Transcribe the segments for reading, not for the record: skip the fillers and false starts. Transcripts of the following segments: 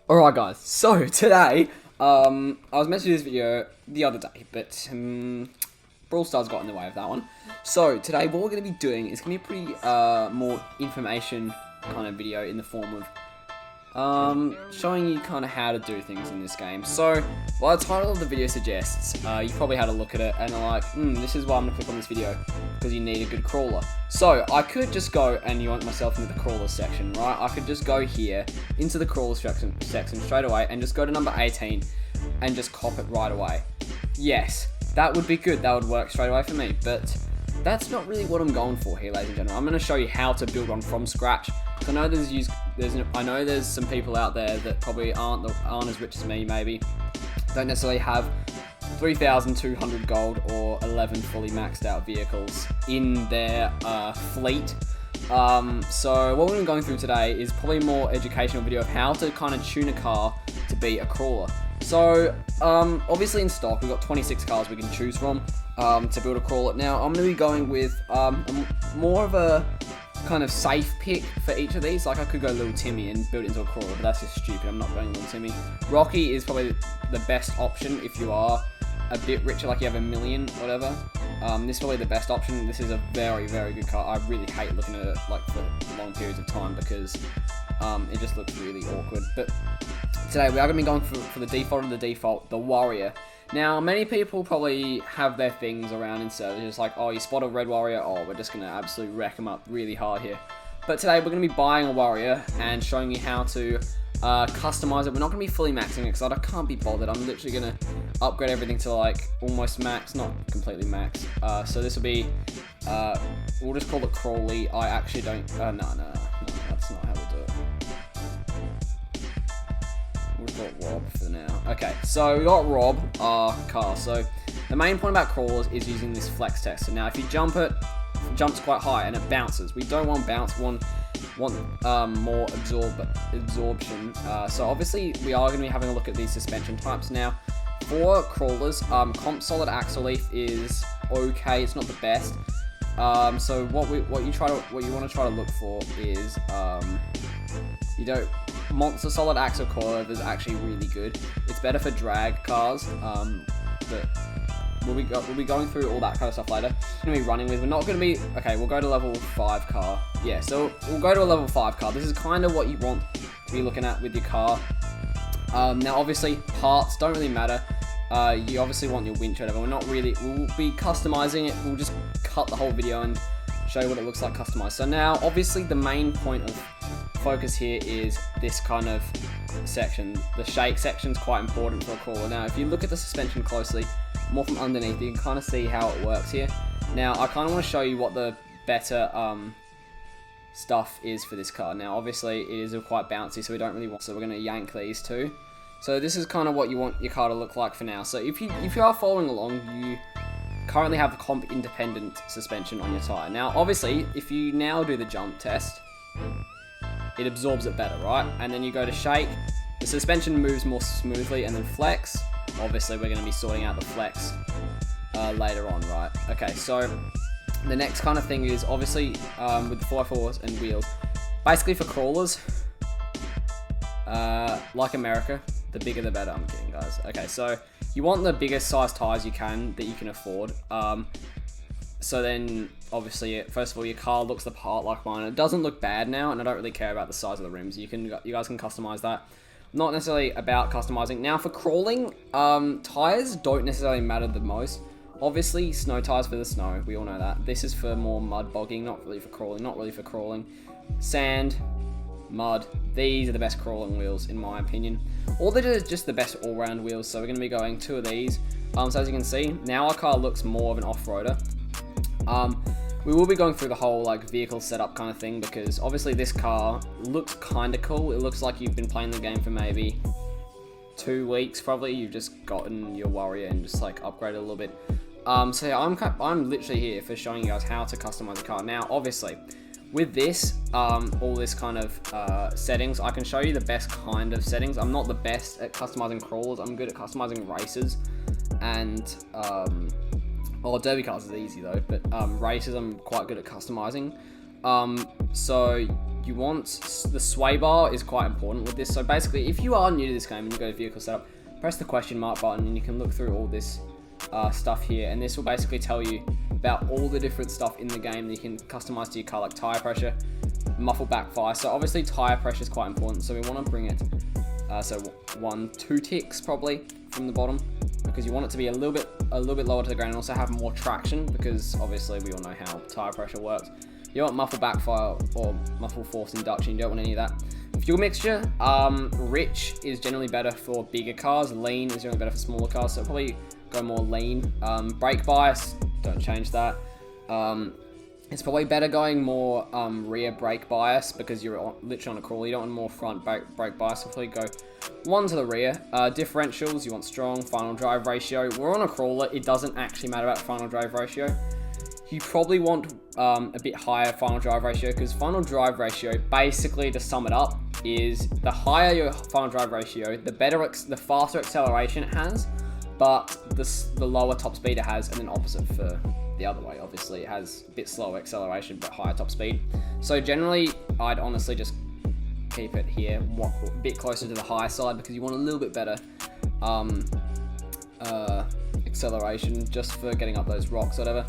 Alright guys, so today, I was meant to do this video the other day, but Brawl Stars got in the way of that one. So today what we're going to be doing is going to be a pretty more information kind of video in the form of showing you kind of how to do things in this game. So, while the title of the video suggests, you probably had a look at it and are like, this is why I'm going to click on this video, because you need a good crawler. So, I could just go and yank myself into the crawler section, right? I could just go here, into the crawler section straight away, and just go to number 18, and just cop it right away. Yes, that would be good, that would work straight away for me, but that's not really what I'm going for here, ladies and gentlemen. I'm going to show you how to build one from scratch. I know there's some people out there that probably aren't as rich as me, maybe don't necessarily have 3,200 gold or 11 fully maxed out vehicles in their fleet. So what we're going through today is probably a more educational video of how to kind of tune a car to be a crawler. So obviously in stock we've got 26 cars we can choose from to build a crawler. Now I'm going to be going with more of a kind of safe pick for each of these. Like I could go Little Timmy and build it into a crawler, but that's just stupid. I'm not going Little Timmy. Rocky is probably the best option if you are a bit richer, like you have a million, whatever. This is probably the best option. This is a very, very good car. I really hate looking at it like for long periods of time because it just looks really awkward. But today we are going to be going for the default of the default, the Warrior. Now, many people probably have their things around in servers, just like, oh, you spot a red warrior, oh, we're just going to absolutely wreck them up really hard here. But today, we're going to be buying a warrior and showing you how to customize it. We're not going to be fully maxing it, because I can't be bothered. I'm literally going to upgrade everything to, like, almost max, not completely max. So this will be, we'll just call it Crawley. I actually don't, no, that's not how we'll do it. We've got Rob for now. Okay, so we got Rob, our car. So the main point about crawlers is using this flex test. So now if you jump it jumps quite high and it bounces. We don't want bounce, we want more absorption. So obviously we are going to be having a look at these suspension types. Now for crawlers, comp solid axle leaf is okay, it's not the best. So what you want to try to look for is Monster solid axle coilover is actually really good. It's better for drag cars, but we'll be going through all that kind of stuff later. We're going to be running with, we're not going to be, okay, we'll go to level 5 car. Yeah, so we'll go to a level 5 car. This is kind of what you want to be looking at with your car. Now obviously parts don't really matter. You obviously want your winch or whatever. We'll be customizing it. We'll just cut the whole video and show you what it looks like customized. So now obviously the main point of focus here is this kind of section. The shake section is quite important for a crawler. Now if you look at the suspension closely, more from underneath, you can kind of see how it works here. Now I kind of want to show you what the better stuff is for this car. Now obviously it is quite bouncy, so we don't really want, so we're going to yank these two. So this is kind of what you want your car to look like for now. So if you are following along, you currently have a comp independent suspension on your tire. Now obviously if you now do the jump test, it absorbs it better, right? And then you go to shake, the suspension moves more smoothly, and then flex. Obviously, we're going to be sorting out the flex later on, right? Okay, so the next kind of thing is obviously with the 4x4s and wheels. Basically for crawlers, like America, the bigger the better. I'm kidding, guys. Okay, so you want the biggest size tires you can afford. So then, obviously, first of all, your car looks the part like mine. It doesn't look bad now, and I don't really care about the size of the rims. You guys can customize that. Not necessarily about customizing. Now, for crawling, tires don't necessarily matter the most. Obviously, snow tires for the snow. We all know that. This is for more mud bogging, not really for crawling. Sand, mud. These are the best crawling wheels, in my opinion. Or they're just the best all-round wheels. So we're going to be going 2 of these. So as you can see, now our car looks more of an off-roader. We will be going through the whole like vehicle setup kind of thing, because obviously this car looks kind of cool. It looks like you've been playing the game for maybe 2 weeks probably. You've just gotten your warrior and just like upgraded a little bit. So yeah, I'm literally here for showing you guys how to customize the car. Now obviously with this, all this kind of settings, I can show you the best kind of settings. I'm not the best at customizing crawlers. I'm good at customizing races and well, derby cars is easy though, but races I'm quite good at customizing. So you want the sway bar is quite important with this. So basically, if you are new to this game and you go to vehicle setup, press the question mark button and you can look through all this stuff here, and this will basically tell you about all the different stuff in the game that you can customize to your car, like tire pressure, muffle backfire. So obviously tire pressure is quite important, so we want to bring it so 2 ticks probably from the bottom, because you want it to be a little bit lower to the ground and also have more traction, because obviously we all know how tire pressure works. You don't want muffle backfire or muffle force induction, you don't want any of that. Fuel mixture, rich is generally better for bigger cars, lean is generally better for smaller cars, so probably go more lean. Brake bias, don't change that. It's probably better going more rear brake bias, because you're literally on a crawler. You don't want more front brake bias, so probably go 1 to the rear. Differentials, you want strong. Final drive ratio, we're on a crawler, it doesn't actually matter about final drive ratio. You probably want a bit higher final drive ratio, because final drive ratio, basically to sum it up, is the higher your final drive ratio, the better, the faster acceleration it has, but the lower top speed it has, and then opposite for the other way. Obviously, it has a bit slower acceleration but higher top speed. So generally, I'd honestly just keep it here, a bit closer to the high side, because you want a little bit better acceleration just for getting up those rocks, whatever.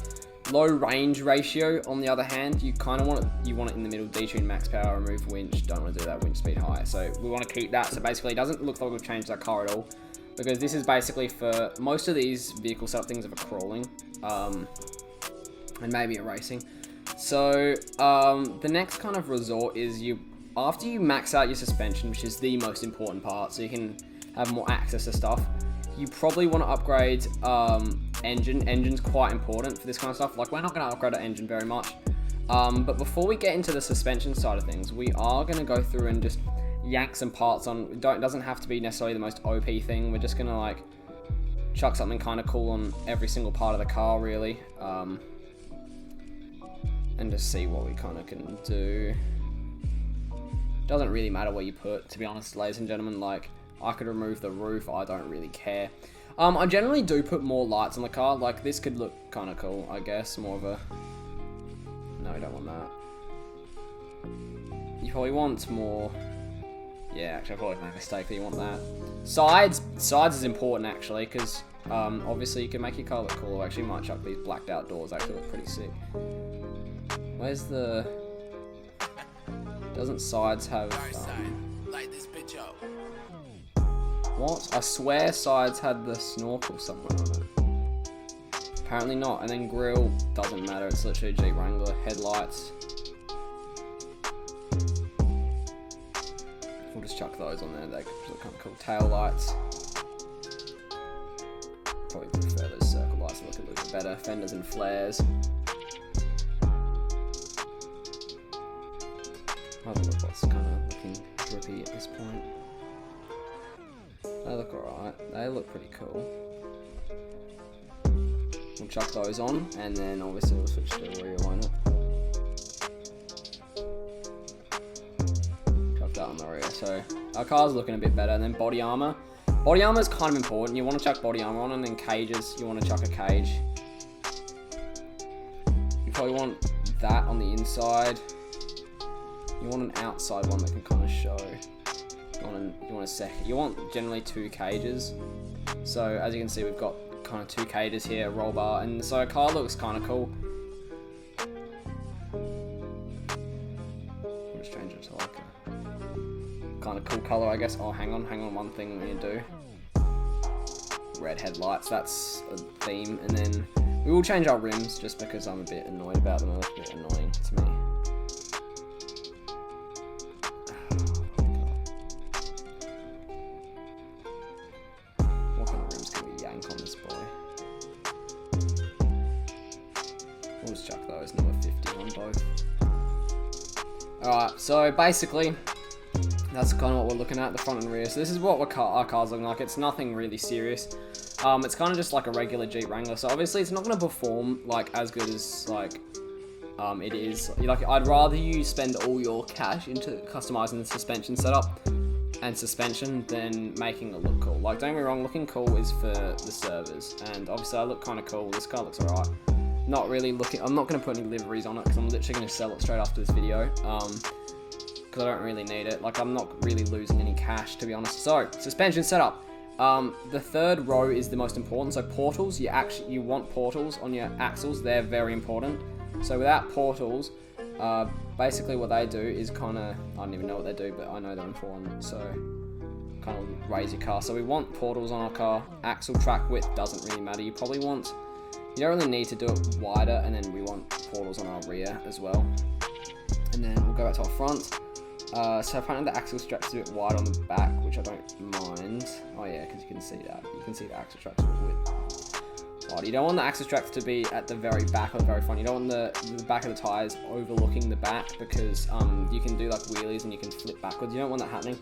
Low range ratio, on the other hand, you kind of want it in the middle. Detune max power, remove winch. Don't want to do that. Winch speed high. So we want to keep that. So basically, it doesn't look like we've changed our car at all, because this is basically for most of these vehicle setup things of a crawling, and maybe a racing. So the next kind of resort is after you max out your suspension, which is the most important part, so you can have more access to stuff. You probably want to upgrade engine. Engine's quite important for this kind of stuff. Like, we're not going to upgrade our engine very much. But before we get into the suspension side of things, we are going to go through and just yank some parts on. It doesn't have to be necessarily the most OP thing. We're just going to like chuck something kind of cool on every single part of the car, really. And just see what we kind of can do. Doesn't really matter what you put, to be honest, ladies and gentlemen. Like, I could remove the roof, I don't really care. I generally do put more lights on the car. Like, this could look kind of cool, I guess. More of a... No, you don't want that. You probably want more... Yeah, actually, I probably made a mistake, but you want that. Sides is important, actually, because obviously you can make your car look cool. Actually, might chuck these blacked out doors, actually look pretty sick. Where's the... Doesn't sides have... Light this bitch up. What? I swear sides had the snorkel somewhere on it. Apparently not. And then grille doesn't matter. It's literally a Jeep Wrangler. Headlights. We'll just chuck those on there. They look kind of cool. Tail lights. Probably prefer those circle lights. Look a little bit better. Fenders and flares. Have a look what's kind of looking drippy at this point. They look alright. They look pretty cool. We'll chuck those on, and then obviously we'll switch to the rear liner. Chuck that on the rear. So our car's looking a bit better. And then body armor. Body armor is kind of important. You want to chuck body armor on, and then cages. You want to chuck a cage. You probably want that on the inside. You want an outside one that can kind of show. You want a second. You want generally 2 cages. So as you can see, we've got kind of 2 cages here, a roll bar, and so our car looks kind of cool. I'll just change it to like a kind of cool color, I guess. Oh, hang on, one thing we need to do. Red headlights, that's a theme, and then we will change our rims just because I'm a bit annoyed about them. They look a bit annoying to me. On this boy. We'll just chuck those, number 50 on both. Alright, so basically, that's kind of what we're looking at, the front and rear. So this is what our car's looking like. It's nothing really serious. It's kind of just like a regular Jeep Wrangler. So obviously it's not going to perform like as good as like it is. Like, I'd rather you spend all your cash into customizing the suspension setup and suspension than making it look cool. Like, don't get me wrong, looking cool is for the servers, and obviously I look kind of cool. This car looks alright. Not really looking, I'm not going to put any liveries on it because I'm literally going to sell it straight after this video. because I don't really need it. Like, I'm not really losing any cash, to be honest. So, suspension setup. The third row is the most important. So portals, you want portals on your axles. They're very important. So without portals, basically what they do is kind of, I don't even know what they do, but I know they're important. So kind of raise your car. So we want portals on our car. Axle track width doesn't really matter. You don't really need to do it wider, and then we want portals on our rear as well. And then we'll go back to our front. So apparently the axle stretch is a bit wide on the back, which I don't mind. Oh yeah, because you can see that. You can see the axle stretch width. Wide. You don't want the axle stretch to be at the very back or the very front. You don't want the back of the tyres overlooking the back, because you can do like wheelies and you can flip backwards. You don't want that happening.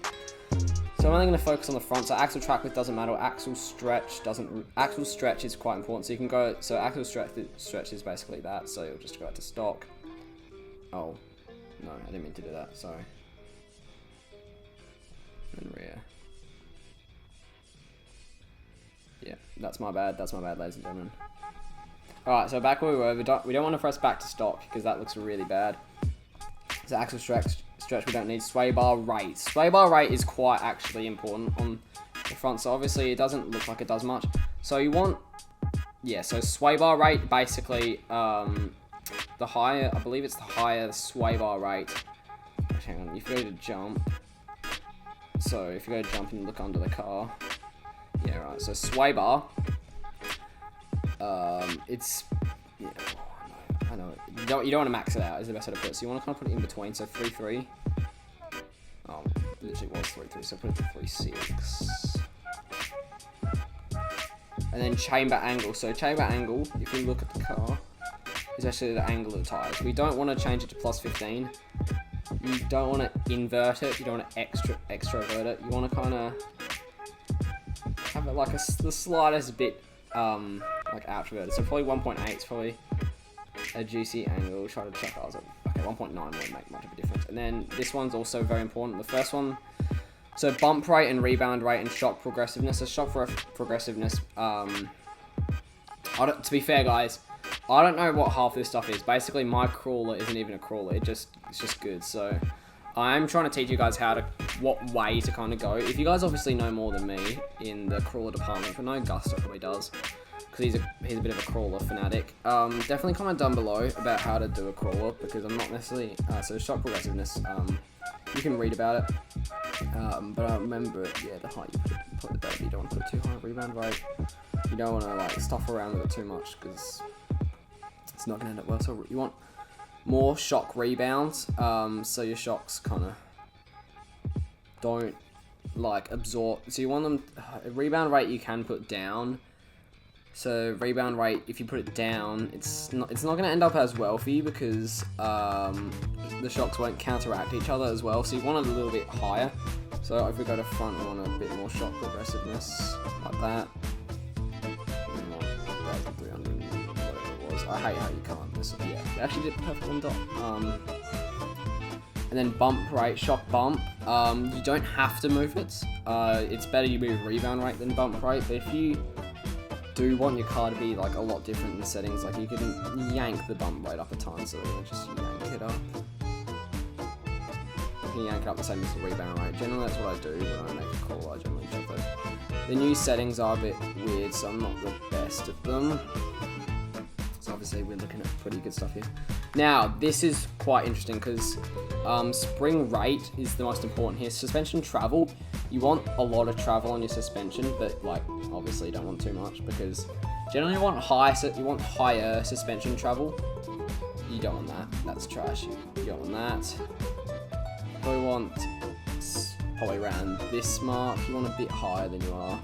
So I'm only going to focus on the front. So axle track width doesn't matter. Axle stretch is quite important. So you can go. So axle stretch is basically that. So you'll just go back to stock. Oh no, I didn't mean to do that. Sorry. And rear. Yeah, that's my bad, ladies and gentlemen. Alright, so back where we were, we don't want to press back to stock, because that looks really bad. So axle stretch we don't need. Sway bar rate. Sway bar rate is quite actually important on the front, so obviously it doesn't look like it does much. So you want, yeah, so sway bar rate, basically, the higher, I believe it's the higher the sway bar rate. Actually, hang on, if you go to jump, so if you go to jump and look under the car, yeah, right. So sway bar, it's, yeah, I know. You don't want to max it out. Is the best way to put it. So you want to kind of put it in between. So 3.3. Oh, literally was 3.3. So put it to 3.6. And then chamber angle. So chamber angle, if you look at the car, is actually the angle of the tires. We don't want to change it to plus 15. You don't want to invert it. You don't want to extrovert it. You want to kind of have it like the slightest bit like outroverted. So probably 1.8 is probably a juicy angle. Try to check ours. Okay, 1.9 won't make much of a difference. And then this one's also very important. The first one, so bump rate and rebound rate and shock progressiveness. So shock progressiveness. To be fair, guys, I don't know what half this stuff is. Basically, my crawler isn't even a crawler. It's just good. So I'm trying to teach you guys what way to kind of go. If you guys obviously know more than me in the crawler department, but no, Gusto probably does, because he's a bit of a crawler fanatic. Definitely comment down below about how to do a crawler, because I'm not necessarily, so shock progressiveness, you can read about it, but I remember, yeah, the height you put it better. You don't want to put it too high. Rebound rate, you don't want to like stuff around with it too much, because it's not going to end up well. So you want more shock rebounds, so your shocks kind of don't like absorb. So you want them, rebound rate you can put down. So rebound rate, if you put it down, it's not going to end up as well for you, because the shocks won't counteract each other as well. So you want it a little bit higher. So if we go to front, we want a bit more shock progressiveness like that. 1,300, whatever it was. I hate how you can't. Yeah, they actually did perfect on dot. And then bump rate, shock bump. You don't have to move it. It's better you move rebound rate than bump rate. But if you do want your car to be like a lot different in the settings, like you can yank the bump rate up a ton, so just yank it up. You can yank it up the same as the rebound rate. Generally that's what I do when I make a call. I generally check those. The new settings are a bit weird, so I'm not the best at them. So obviously we're looking at pretty good stuff here. Now this is quite interesting, because spring rate is the most important here. Suspension travel, you want a lot of travel on your suspension, but like obviously you don't want too much, because generally you want higher suspension travel. You don't want that. That's trash. You don't want that. We want probably around this mark. You want a bit higher than you are.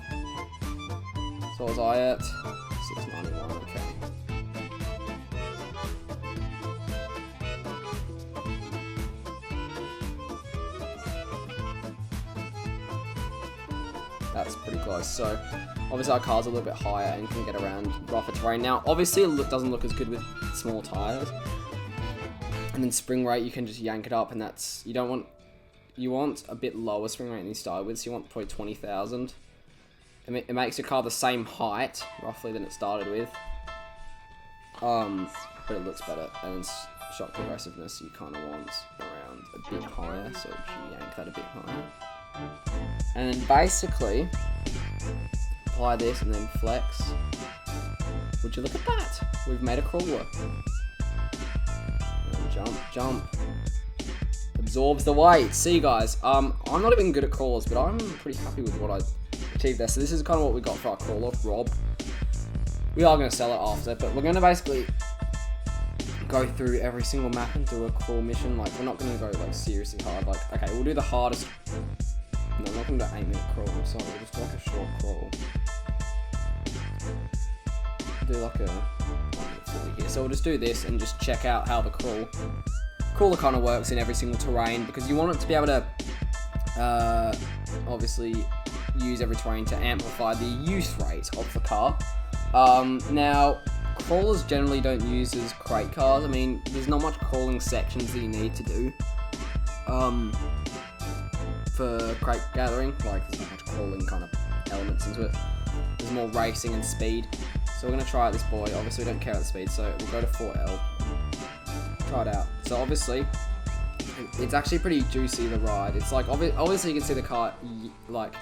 So what was I at? 691. Okay. That's pretty close. So obviously our car's a little bit higher and can get around rougher terrain. Now obviously it doesn't look as good with small tires. And then spring rate, you can just yank it up, and that's, you want a bit lower spring rate than you started with, so you want probably 20,000. It makes your car the same height roughly than it started with, but it looks better, and shock progressiveness you kind of want around a bit higher, so you yank that a bit higher. And then basically, apply this and then flex. Would you look at that? We've made a crawler. And jump, jump. Absorbs the weight. See guys, I'm not even good at crawlers, but I'm pretty happy with what I achieved there. So this is kind of what we got for our crawler, Rob. We are going to sell it after, but we're going to basically go through every single map and do a crawl mission. Like, we're not going to go like seriously hard. Like, okay, we'll do the hardest. No, I'm not going to do 8-minute crawl. I'm sorry, we'll just do like a short crawl. Do like a 1:40 here. So we'll just do this and just check out how the crawler kind of works in every single terrain, because you want it to be able to obviously use every terrain to amplify the use rate of the car. Now, crawlers generally don't use as crate cars. I mean, there's not much crawling sections that you need to do for crate gathering. Like, there's not much crawling kind of elements into it. There's more racing and speed. So we're going to try out this boy. Obviously, we don't care about the speed, so we'll go to 4L. Try it out. So obviously, it's actually pretty juicy, the ride. It's like, obviously you can see the car like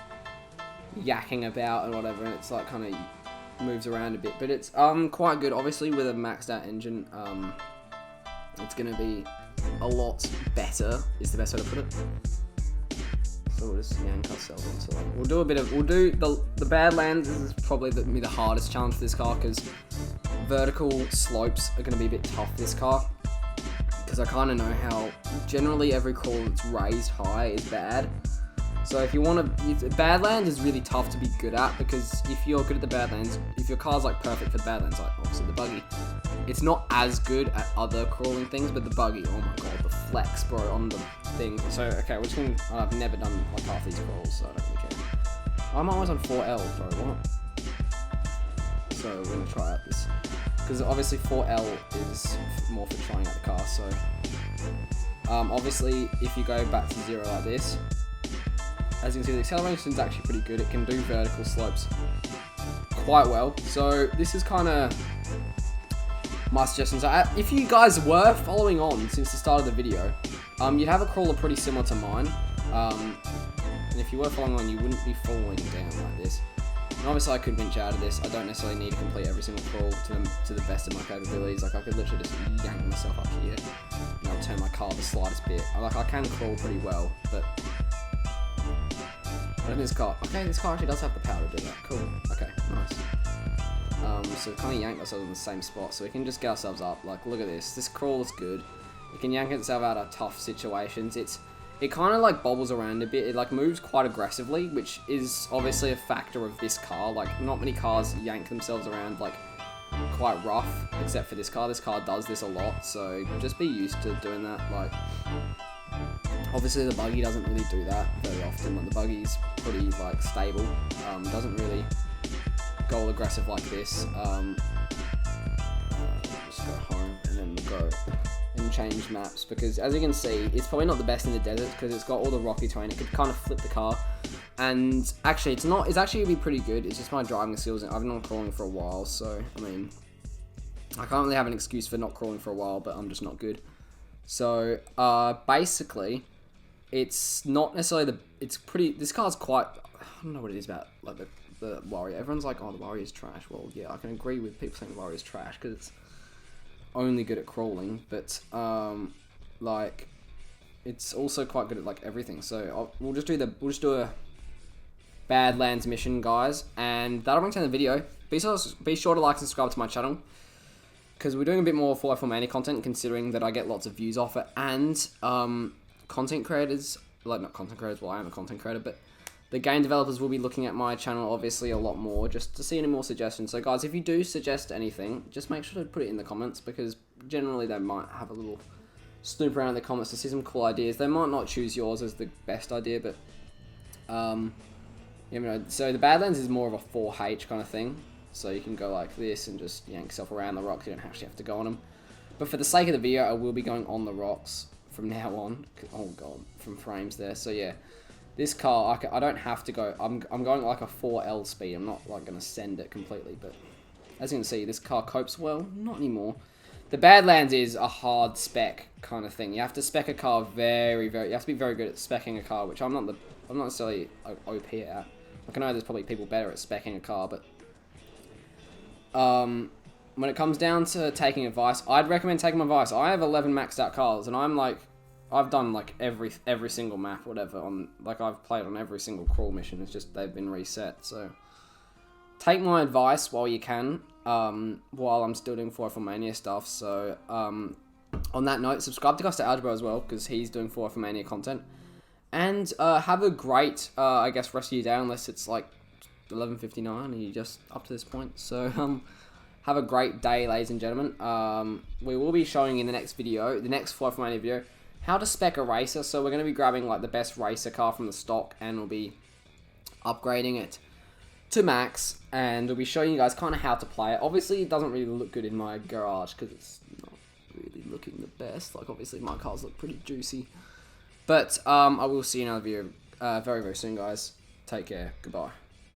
yakking about and whatever, and it's like kind of moves around a bit, but it's quite good. Obviously with a maxed out engine, it's gonna be a lot better, is the best way to put it. So we'll just yank ourselves onto like, we'll do the Badlands is probably the hardest challenge for this car, because vertical slopes are gonna be a bit tough for this car. Because I kind of know how generally every crawl that's raised high is bad. So if you want to, Badlands is really tough to be good at, because if you're good at the Badlands, if your car's like perfect for the Badlands, like obviously the buggy, it's not as good at other crawling things, but the buggy, oh my god, the flex, bro, on the thing. So okay, we're just gonna, I've never done like half these crawls, so I don't really care. I'm always on 4L, bro, what? So we're gonna try out this. Because obviously 4L is more for trying out the car, so obviously if you go back to 0 like this, as you can see the acceleration is actually pretty good. It can do vertical slopes quite well, so this is kind of my suggestions. If you guys were following on since the start of the video, you'd have a crawler pretty similar to mine, and if you were following on, you wouldn't be falling down like this. And obviously I could venture out of this. I don't necessarily need to complete every single crawl to the best of my capabilities. Like, I could literally just yank myself up here and I'll turn my car the slightest bit. Like, I can crawl pretty well, but I don't think this car, okay, this car actually does have the power to do that. Cool, okay, nice. So kind of yank ourselves in the same spot, so we can just get ourselves up. Like, look at this crawl is good. It can yank itself out of tough situations. It kind of like bobbles around a bit. It like moves quite aggressively, which is obviously a factor of this car. Like, not many cars yank themselves around like quite rough, except for this car. This car does this a lot, so just be used to doing that. Like, obviously the buggy doesn't really do that very often. Like, the buggy's pretty like stable. Doesn't really go all aggressive like this. Just go home and then we'll go and change maps, because as you can see, it's probably not the best in the desert because it's got all the rocky terrain. It could kind of flip the car, and actually it's actually gonna be pretty good. It's just my driving skills, and I've been on crawling for a while, so I mean, I can't really have an excuse for not crawling for a while, but I'm just not good. So basically, it's not necessarily this car's quite, I don't know what it is about like the Warrior. Everyone's like, oh, the Warrior's trash. Well, yeah, I can agree with people saying the Warrior's trash because it's only good at crawling, but like, it's also quite good at like everything. So we'll just do a Badlands mission, guys, and that'll bring to the end of the video. Be sure to like and subscribe to my channel, because we're doing a bit more 4x4 Mania content, considering that I get lots of views off it, and content creators, like, not content creators, well, I am a content creator, but the game developers will be looking at my channel obviously a lot more, just to see any more suggestions. So guys, if you do suggest anything, just make sure to put it in the comments, because generally they might have a little snoop around in the comments to see some cool ideas. They might not choose yours as the best idea, but you know, so the Badlands is more of a 4H kind of thing. So you can go like this and just yank yourself around the rocks. You don't actually have to go on them. But for the sake of the video, I will be going on the rocks from now on. Oh god, from frames there. So yeah. This car, I don't have to go, I'm going like a 4L speed. I'm not like going to send it completely, but as you can see, this car copes well. Not anymore. The Badlands is a hard spec kind of thing. You have to spec a car you have to be very good at speccing a car, which I'm not necessarily OP at. Like, I know there's probably people better at speccing a car, but when it comes down to taking advice, I'd recommend taking my advice. I have 11 maxed out cars, and I've done like every single map, whatever. I've played on every single crawl mission. It's just they've been reset. So take my advice while you can. While I'm still doing 4 Mania stuff. So on that note, subscribe to Gusta Algebra as well, because he's doing 4 Mania content. And have a great, I guess, rest of your day, unless it's like 11:59 and you're just up to this point. So have a great day, ladies and gentlemen. We will be showing in the next video, the next 4 Mania video, how to spec a racer. So we're going to be grabbing like the best racer car from the stock, and we'll be upgrading it to max, and we'll be showing you guys kind of how to play it. Obviously, it doesn't really look good in my garage because it's not really looking the best. Like, obviously, my cars look pretty juicy. But I will see you in another video very, very soon, guys. Take care. Goodbye.